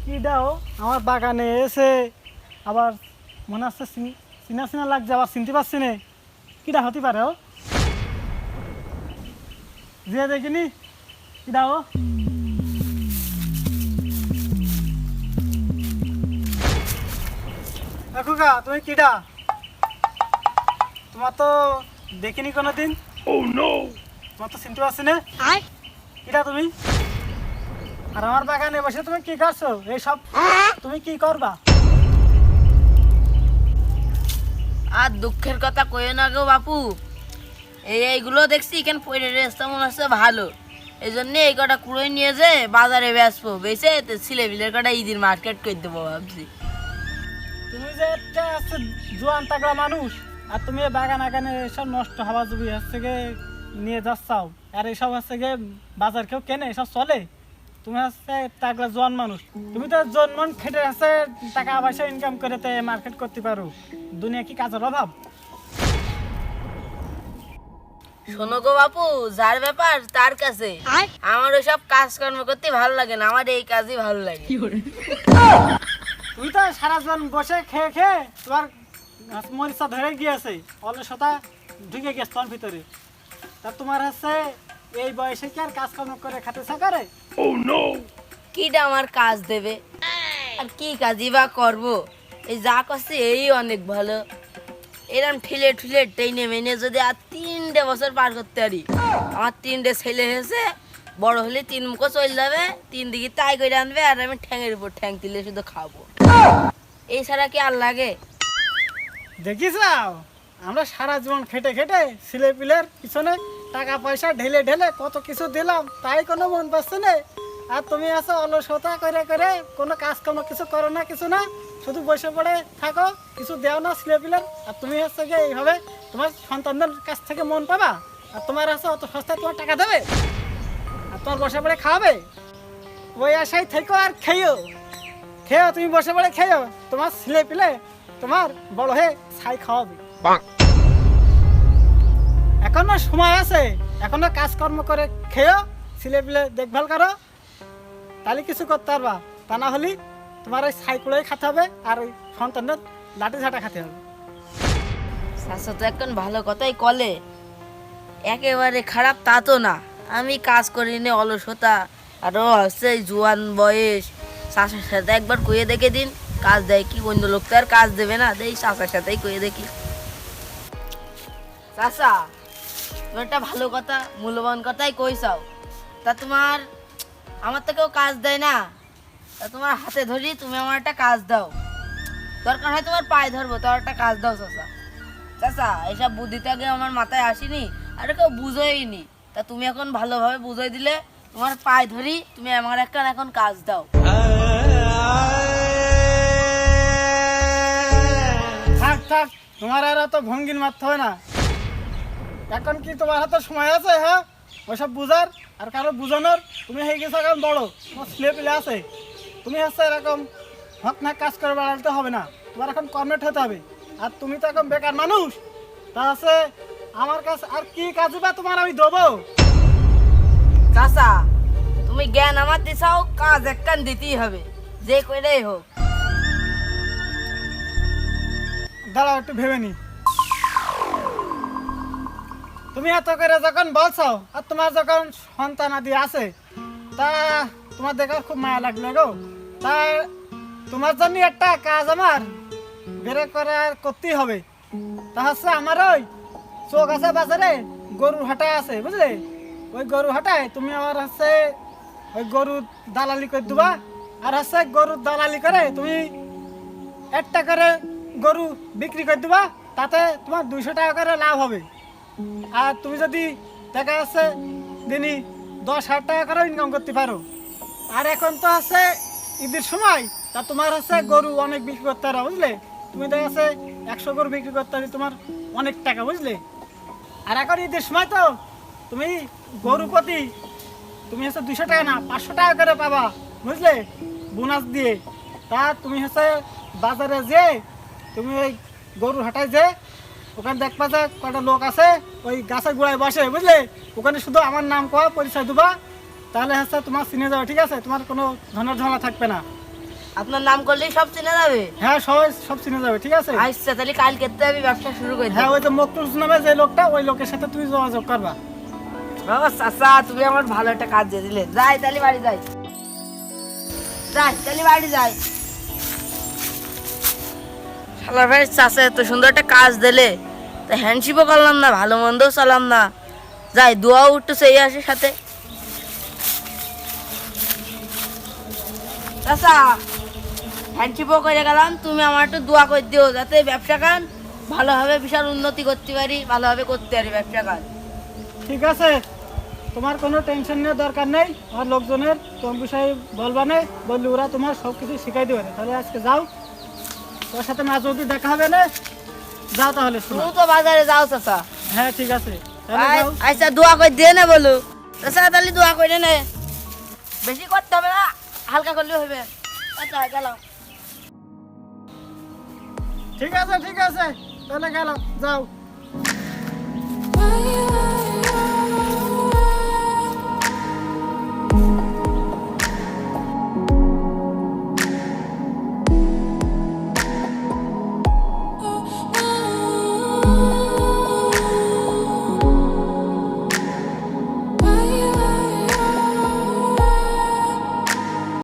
কিডাও আমার বাগানে এসে আবার মনে হচ্ছে চিনা চিনা লাগছে, আবার চিনতে পারছি না কিডা হতে পারে। ও যে দেখিনি কিডাও খোকা, তুমি কিডা? তোমার তো দেখিনি কোনোদিন। তোমার তো চিনতে পারছি না কিডা তুমি। আর আমার বাগানে বসে তুমি কি করছো? এইসব তুমি কি করবা? আর দুঃখের কথা কইও না গো বাপু, এইগুলো দেখছি এখানে পড়ে রেস্তা মনে হচ্ছে ভালো, এই জন্য এই কটা কুড়োই নিয়ে যে বাজারে বেচবো, বেচে ছেলেপিলের কটা ঈদের মার্কেট করে দেবো ভাবছি। তুমি যে একটা আছে জোয়ান তাগড়া মানুষ, আর তুমি বাগান আগানে এসব নষ্ট হওয়া জুবি হচ্ছে গে নিয়ে যাচ্ছাও, আর এসব হচ্ছে গে বাজার কেউ কেনে, এসব চলে? তুমি হচ্ছে তাগড়া জোয়ান মানুষ, তুমি তো জন্মন খেটে আছে টাকা পয়সা ইনকাম করে মার্কেট করতে পারো। দুনিয়া কি কাজের অভাব? শোনো গো বাপু, যার ব্যাপার তার কাছে, আমার ওইসব কাজকর্ম করতে ভালো লাগে না, আমার এই কাজই ভালো লাগে। তুই তো সারা জীবন বসে খেয়ে খেয়ে তোমার মরিচা ধরে গিয়েছে, অলসতা ঢুকে গেছে তোর ভিতরে। তা তোমার হচ্ছে এই বয়সে কি আর কাজকর্ম করে খেতে করে? কিটা আমার কাজ দেবে, আর কি কাজই বা করবো? এই যা করছে এই অনেক ভালো। এরম ঠেলে ঠুলে টেনে মেনে যদি আর 3টে বছর পার করতে পারি, আমার 3টে ছেলে হয়েছে, বড় হলে 3 মুখো চলে যাবে, 3 দিকে তাই করে আনবে, আর আমি ঠ্যাঙের উপর ঠ্যাং তুলে শুধু খাবো। এই ছাড়া কি আর লাগে? দেখিস আমরা সারা জীবন খেটে খেটে ছেলে পিলের পিছনে টাকা পয়সা ঢেলে ঢেলে কত কিছু দিলাম, তাই কোনো মন পাচ্ছে না। আর তুমি আছো অলসতা করে করে, কোনো কাজকর্ম কিছু করো না, কিছু না, শুধু বসে পড়ে থাকো, কিছু দেও না ছেলে পিলের। আর তুমি হচ্ছে গিয়ে এইভাবে তোমার সন্তানদের কাছ থেকে মন পাবা, আর তোমার আছে অত সস্তায় তোমার টাকা দেবে, আর তোমার বসে পড়ে খাওয়াবে? ওই আশাই থেকো আর খেয়েও তুমি বসে পড়ে খেয়েও, তোমার ছেলে পিলে তোমার বড় হয়ে ছাই খাওয়াবে। এখনো সময় আছে, এখনো কাজকর্ম করে খেয়েও, ছেলে পিলে দেখভাল করো, তাহলে কিছু করতে পারবা। তা না হলে তোমার ওই ছাইকুলোই খেতে হবে, আর ওই সন্তানদের লাঠি ঝাঁটা খেতে হবে। শাশু তো এখন ভালো কথাই কলে, একেবারে খারাপ তা তো না। আমি কাজ করি নে অলসতা, আরও হচ্ছে জোয়ান বয়স, শাশুর সাথে একবার কইয়ে দেখে দিন, কাজ দেয় কি? অন্য লোক তো আর কাজ দেবে না, দেই শাশুর সাথেই কইয়ে দেখি। চাচা, তুমি একটা ভালো কথা, মূল্যবান কথাই কইসাও। তা তোমার আমার তো কেউ কাজ দেয় না, তা তোমার হাতে ধরি, তুমি আমার একটা কাজ দাও। দরকার হয় তোমার পায়ে ধরবো, তোমার একটা কাজ দাও চাচা। চাচা, এইসব বুদ্ধিটা আগে আমার মাথায় আসেনি, আর কেউ বুঝোইনি। তা তুমি এখন ভালোভাবে বুঝাই দিলে, তোমার পায়ে ধরি, তুমি আমার একটা এখন কাজ দাও। থাক থাক, তোমার আর অত ভঙ্গিন মারতে হয় না। এখন কি তোমার হাতে সময় আছে? হ্যাঁ, ওইসব বুঝার আর কারো বুঝানোর? তুমি হয়ে গেছো এখন বড়, তোমার ছেলে পেলে আছে, তুমি হচ্ছে এরকম হক না কাজ করে বেড়াতে হবে না, তোমার এখন কর্মেট হতে হবে। আর তুমি তো এখন বেকার মানুষ, তা আছে আমার কাছে আর কি কাজ বা তোমার আমি দেবো? চাচা তুমি জ্ঞান আমার দিছাও, কাজ একখান দিতেই হবে, যে কইলেই হোক। দাঁড়াও একটু ভেবে নি। তুমি এত করে যখন বলছো আর তোমার যখন সন্তান আদি আছে, তা তোমার দেখে খুব মায়া লাগলো গো। তা তোমার জন্য একটা কাজ আমার বেড়ে করে করতেই হবে। তা হচ্ছে আমার ওই চোখ আছে বাজারে, গরুর হাটা আছে বুঝলে, ওই গরুর হাটায় তুমি আমার হচ্ছে ওই গরুর দালালি করে দেবা। আর হচ্ছে গরুর দালালি করে তুমি একটা করে গরু বিক্রি করে দেবা, তাতে তোমার 200 টাকা করে লাভ হবে। আর তুমি যদি দেখা যাচ্ছে দিনই 10,000 টাকা করে ইনকাম করতে পারো। আর এখন তো হচ্ছে ঈদের সময়, তা তোমার হচ্ছে গরু অনেক বিক্রি করতে পারো বুঝলে। তুমি দেখা যাচ্ছে 100 গরু বিক্রি করতে পারি, তোমার অনেক টাকা বুঝলে। আর এখন ঈদের সময় তো তুমি গরু প্রতি তুমি হচ্ছে 200 টাকা না 500 টাকা করে পাবা বুঝলে, বোনাস দিয়ে। তা তুমি হচ্ছে বাজারে যে তুমি ওই গরুর হাটায় যে ওখানে দেখবা যে কটা লোক আছে ওই গাছের গোড়ায় বসে বুঝলে, ওখানে শুধু আমার নাম কোয়া পরিচয় দেবা, তাহলে হচ্ছে তোমার চিনে যাবে, ঠিক আছে? তোমার কোনো ধনের ঝামেলা থাকবে না। আপনার নাম করলেই সব চিনে যাবে? হ্যাঁ সবাই সব চিনে যাবে, ঠিক আছে? আচ্ছা তাহলে কাল ক্ষেত্রে আমি ব্যবসা শুরু করে হ্যাঁ দেব। ওই যে মকরুজ নামে যে লোকটা, ওই লোকের সাথে তুমি যোগাযোগ করবা। বাবা চাচা তুমি আমার ভালো একটা কাজ দিয়ে দিলে। যাই তাহলে বাড়ি যাই, যাই তাহলে বাড়ি যাই। শালা ভাই চাচা এত সুন্দর একটা কাজ দিলে, তা হ্যান্ডশিপও করলাম না, ভালো মন্দও চালাম না, যাই দোয়াও একটু সেই আসে সাথে। চাচা হ্যান্ডশিপও করে গেলাম, তুমি আমার একটু দোয়া করে দিও যাতে ব্যবসা কান ভালোভাবে বিশাল উন্নতি করতে পারি, ভালোভাবে করতে পারি ব্যবসা কান। ঠিক আছে, তোমার কোনো টেনশন নেওয়ার দরকার নেই। আর লোকজনের তোমার বিষয়ে বলবা না, বললে ওরা তোমার সব কিছু শিখাই দেবে। তাহলে আজকে যাও, তোর সাথে মাঝ অবধি দেখা হবে না, যাও তাহলে। শোনো, তুমি তো বাজারে যাও চাচা। হ্যাঁ ঠিক আছে, তাহলে যাও। আচ্ছা দোয়া করে দিয়ে না বলো চাচা, তাহলে দোয়া করে নে, বেশি করতে হবে না, হালকা করলেও হবে। আচ্ছা গেলাম। ঠিক আছে, ঠিক আছে, তাহলে গেলাম, যাও।